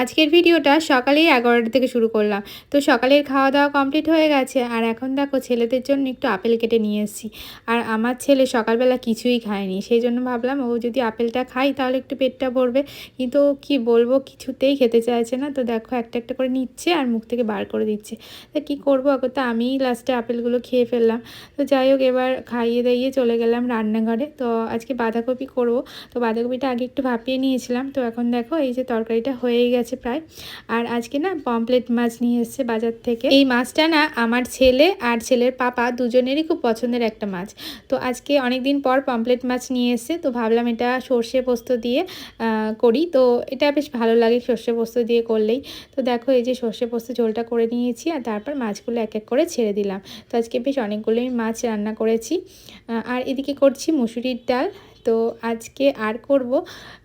আজকের ভিডিওটা সকালেই 11টা থেকে শুরু করলাম। তো সকালের খাওয়া দাওয়া কমপ্লিট হয়ে গেছে। আর এখন দেখো ছেলেদের জন্য একটু আপেল কেটে নিয়ে এসেছি। আর আমার ছেলে সকালবেলা কিছুই খায়নি, সেই জন্য ভাবলাম ও যদি আপেলটা খাই তাহলে একটু পেটটা ভরবে। কিন্তু কি বলবো, কিছুতেই খেতে চাইছে না। তো দেখো একটা একটা করে নিচ্ছে আর মুখ থেকে বার করে দিচ্ছে। তা কী করবো, এখন তো আমিই লাস্টে আপেলগুলো খেয়ে ফেললাম। তো যাই হোক, এবার খাইয়ে দাইয়ে চলে গেলাম রান্নাঘরে। তো আজকে বাঁধাকপি করবো। তো বাঁধাকপিটা আগে একটু ভাপিয়ে নিয়েছিলাম। তো এখন দেখো এই যে তরকারিটা হয়েই গেছে প্রায়। আর আজকে না পমপ্লেট মাছ নিয়ে এসেছে বাজার থেকে। এই মাছটা না আমার ছেলে আর ছেলের পাপা দুজনেরই খুব পছন্দের একটা মাছ। তো আজকে অনেক দিন পর পমপ্লেট মাছ নিয়ে এসেছে। তো ভাবলাম এটা সর্ষে পোস্ত দিয়ে করি। তো এটা বেশ ভালো লাগে সর্ষে পোস্ত দিয়ে করলেই। তো দেখো এই যে সর্ষে পোস্ত ঝোলটা করে নিয়েছি আর তারপর মাছগুলো এক এক করে ছেড়ে দিলাম। তো আজকে বেশ অনেকগুলোই মাছ রান্না করেছি। আর এদিকে করছি মুসুরির ডাল। তো আজকে আর করব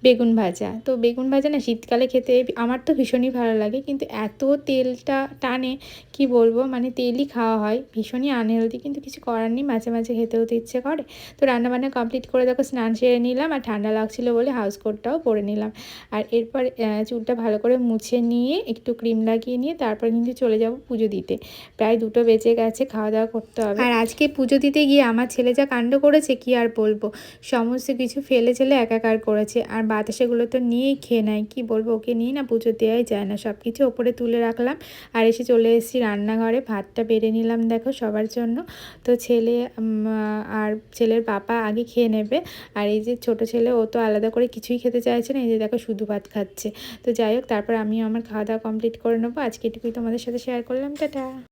বেগুন ভাজা। তো বেগুন ভাজা না শীতকালে খেতে আমার তো ভীষণই ভালো লাগে, কিন্তু এত তেলটা টানে, কি বলবো, মানে তেলই খাওয়া হয়, ভীষণই আনহেলদি, কিন্তু কিছু করার নেই, মাঝে মাঝে খেতেও তো ইচ্ছে করে। তো রান্নাবান্না কমপ্লিট করে দেখো স্নান সেরে নিলাম, আর ঠান্ডা লাগছিলো বলে হাউস কোটটাও পরে নিলাম। আর এরপর চুলটা ভালো করে মুছে নিয়ে একটু ক্রিম লাগিয়ে নিয়ে তারপর কিন্তু চলে যাব পুজো দিতে। প্রায় 2টো বেজে গেছে, খাওয়া দাওয়া করতে হবে। আর আজকে পুজো দিতে গিয়ে আমার ছেলে যা কাণ্ড করেছে কি আর বলবো, সমস্ত কিছু ফেলে ছেলে একাকার করেছে। আর বাতাসাগুলো তো নিয়েই খেয়ে নেয়, কি বলবো, ওকে নিয়ে না পুজো দেওয়াই যায় না। সব কিছু ওপরে তুলে রাখলাম আর এসে চলে এসেছি রান্নাঘরে, ভাতটা বেড়ে নিলাম দেখো সবার জন্য। তো ছেলে আর ছেলের পাপা আগে খেয়ে নেবে। আর এই যে ছোট ছেলে, ও তো আলাদা করে কিছুই খেতে চাইছে না, এই যে দেখো শুধু ভাত খাচ্ছে। তো যাই হোক, তারপর আমিও আমার খাওয়া দাওয়া কমপ্লিট করে নেবো। আজকে এটুকুই তোমাদের সাথে শেয়ার করলাম, টাটা।